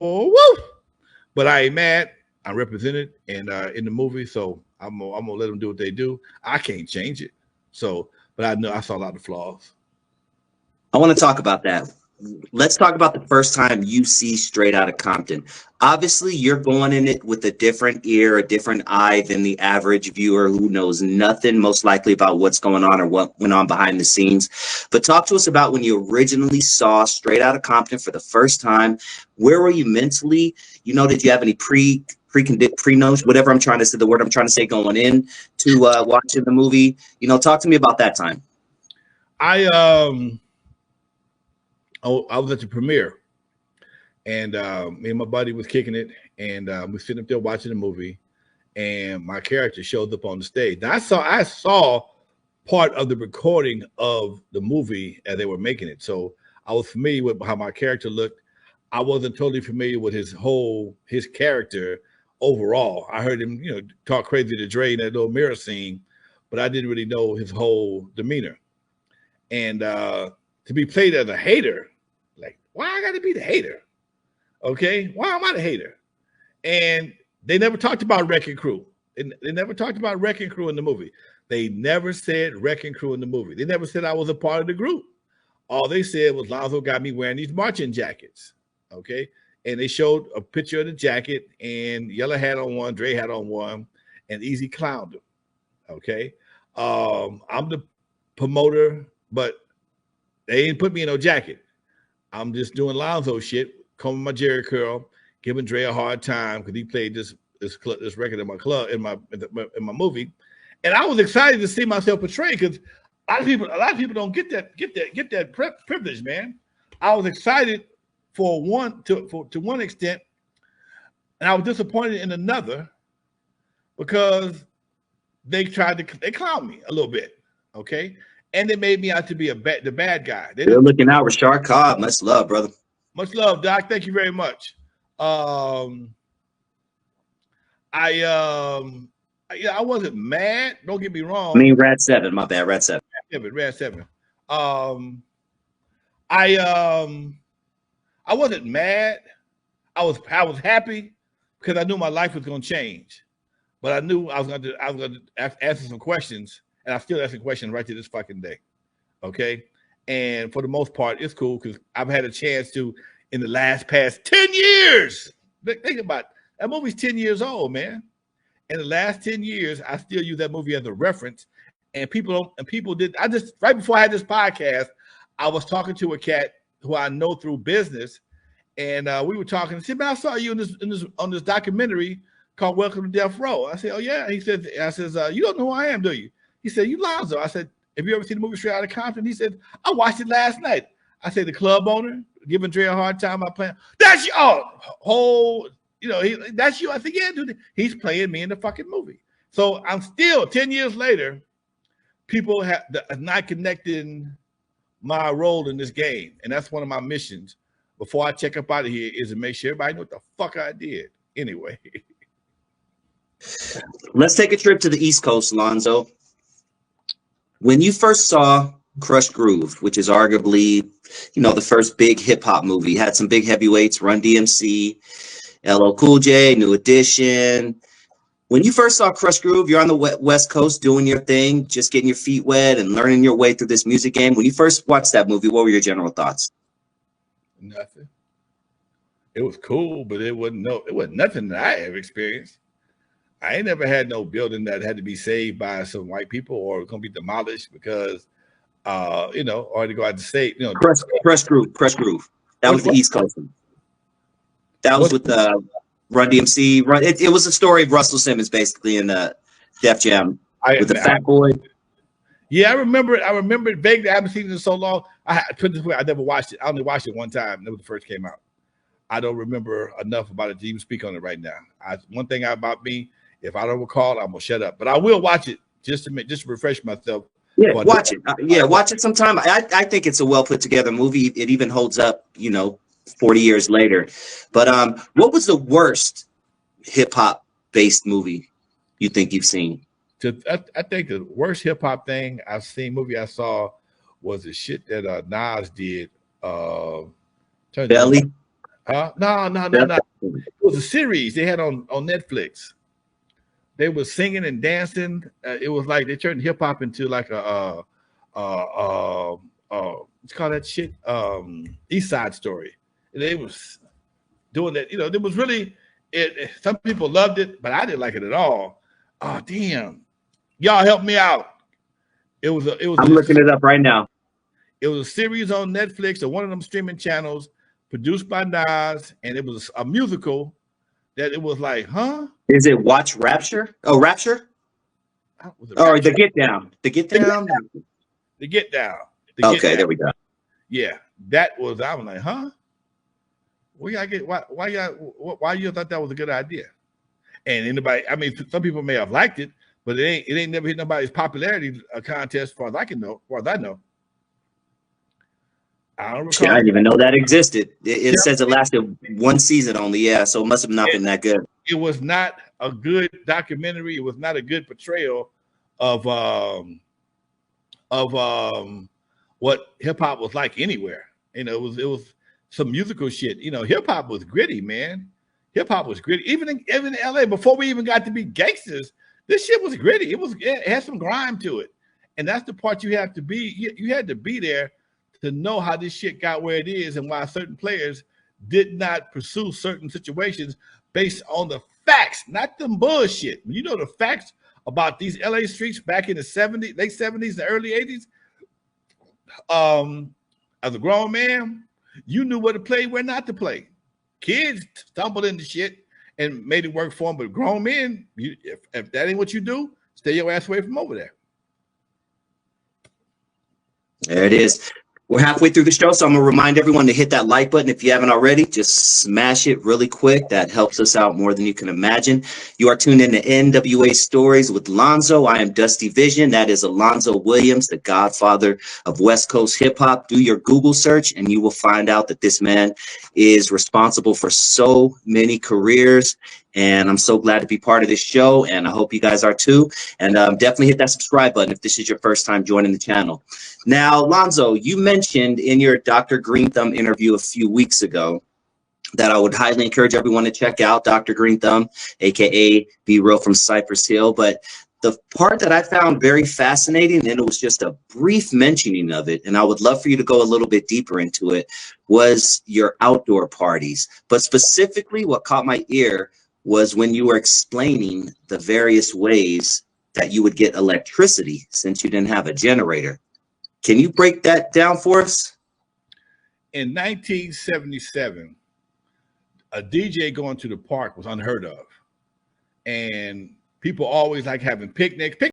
woo. But I ain't mad. I'm represented and in the movie, so I'm gonna let them do what they do. I can't change it. So, but I know I saw a lot of flaws. I want to talk about that. Let's talk about the first time you see Straight Outta Compton. Obviously, you're going in it with a different ear, a different eye than the average viewer who knows nothing, most likely, about what's going on or what went on behind the scenes. But talk to us about when you originally saw Straight Outta Compton for the first time. Where were you mentally? Did you have any pre-notes, whatever I'm trying to say, the word I'm trying to say, going in to watching the movie? Talk to me about that time. I I was at the premiere, and me and my buddy was kicking it, and we sitting up there watching the movie, and my character shows up on the stage. Now I saw part of the recording of the movie as they were making it, so I was familiar with how my character looked. I wasn't totally familiar with his character overall. I heard him, talk crazy to Dre in that little mirror scene, but I didn't really know his whole demeanor. And to be played as a hater, like, why I got to be the hater? Okay, why am I the hater? And they never talked about Wrecking Crew. They never talked about Wrecking Crew in the movie. They never said Wrecking Crew in the movie. They never said I was a part of the group. All they said was Lonzo got me wearing these marching jackets. Okay, and they showed a picture of the jacket, and Yella had on one, Dre had on one, and Eazy clowned him. Okay, I'm the promoter, but they ain't put me in no jacket. I'm just doing Lonzo shit, combing my Jerry curl, giving Dre a hard time because he played this record in my club in my movie, and I was excited to see myself portrayed because a lot of people don't get that privilege, man. I was excited to one extent, and I was disappointed in another because they clown me a little bit, okay, and they made me out to be the bad guy. They're looking out. Rashard Cobb, much love, brother. Much love, Doc. Thank you very much. I wasn't mad. Don't get me wrong. I mean, Rad 7. My bad, Rad 7. Rad 7. I wasn't mad. I was happy because I knew my life was going to change. But I knew I was going to answer some questions, and I'm still asking questions right to this fucking day. Okay, and for the most part, it's cool because I've had a chance to in the past 10 years. Think about it. That movie's 10 years old, man. In the last 10 years, I still use that movie as a reference. And people did. Right before I had this podcast, I was talking to a cat who I know through business, and we were talking. He said, "Man, I saw you on this documentary called Welcome to Death Row." I said, "Oh yeah." He said, "You don't know who I am, do you?" He said, "You Lonzo." I said, "Have you ever seen the movie Straight Outta Compton?" He said, "I watched it last night." I said, "The club owner giving Dre a hard time by playing." That's you. That's you. I said, "Yeah, dude." He's playing me in the fucking movie. So I'm still 10 years later. People have not connecting my role in this game, and that's one of my missions. Before I check up out of here, is to make sure everybody know what the fuck I did. Anyway, let's take a trip to the East Coast, Lonzo. When you first saw Krush Groove, which is arguably, the first big hip hop movie, had some big heavyweights: Run DMC, LL Cool J, New Edition. When you first saw Krush Groove, you're on the West Coast doing your thing, just getting your feet wet and learning your way through this music game. When you first watched that movie, what were your general thoughts? Nothing. It was cool, but it wasn't nothing that I ever experienced. I ain't never had no building that had to be saved by some white people or gonna be demolished because or to go out to state. Krush Groove. That was the East Coast. That was with Run DMC. It was a story of Russell Simmons basically in Def Jam with the Fat Boy. Yeah, I remember it. I remember it vaguely. I haven't seen it in so long. I never watched it. I only watched it one time. That was the first came out. I don't remember enough about it to even speak on it right now. One thing about me, if I don't recall, I'm gonna shut up. But I will watch it just to refresh myself. Yeah, watch it. Watch it sometime. I think it's a well put together movie. It even holds up, 40 years later. But what was the worst hip hop based movie you think you've seen? I think the worst hip hop thing I saw was the shit that Nas did. Belly. No. It was a series they had on Netflix. They were singing and dancing. It was like they turned hip hop into like a let's call that shit East Side Story. They was doing that. You know, it was really it. Some people loved it, but I didn't like it at all. Oh damn! Y'all help me out. I'm looking it up right now. It was a series on Netflix or one of them streaming channels, produced by Nas, and it was a musical. That it was like, huh? Is it Watch Rapture? Oh, Rapture? Or The Get Down. The Get Down? The Get Down. Okay, there we go. Yeah, that was, I was like, huh? Why you thought that was a good idea? And anybody, I mean, some people may have liked it, but it ain't never hit nobody's popularity contest, as far as I can know, as far as I know. I don't recall. I didn't even know that existed. It says it lasted one season only. Yeah, so it must have not been that good. It was not a good documentary. It was not a good portrayal of what hip hop was like anywhere. You know, it was some musical shit. You know, hip hop was gritty, man. Hip hop was gritty. Even in LA, before we even got to be gangsters, this shit was gritty. It had some grime to it, and that's the part you have to be. You had to be there to know how this shit got where it is and why certain players did not pursue certain situations based on the facts, not them bullshit. You know the facts about these LA streets back in the 70s, late 70s and early 80s. As a grown man, you knew where to play, where not to play. Kids stumbled into shit and made it work for them, but grown men, if that ain't what you do, stay your ass away from over there. There it is. We're halfway through the show, so I'm going to remind everyone to hit that like button. If you haven't already, just smash it really quick. That helps us out more than you can imagine. You are tuned in to N.W.A. Stories with Lonzo. I am Dusty Vision. That is Alonzo Williams, the godfather of West Coast hip-hop. Do your Google search, and you will find out that this man is responsible for so many careers. And I'm so glad to be part of this show, and I hope you guys are too. And definitely hit that subscribe button if this is your first time joining the channel. Now, Lonzo, you mentioned in your Dr. Green Thumb interview a few weeks ago that I would highly encourage everyone to check out Dr. Green Thumb, aka Be Real from Cypress Hill. But the part that I found very fascinating, and it was just a brief mentioning of it, and I would love for you to go a little bit deeper into it, was your outdoor parties. But specifically, what caught my ear was when you were explaining the various ways that you would get electricity since you didn't have a generator. Can you break that down for us? In 1977, a DJ going to the park was unheard of. And people always like having picnics.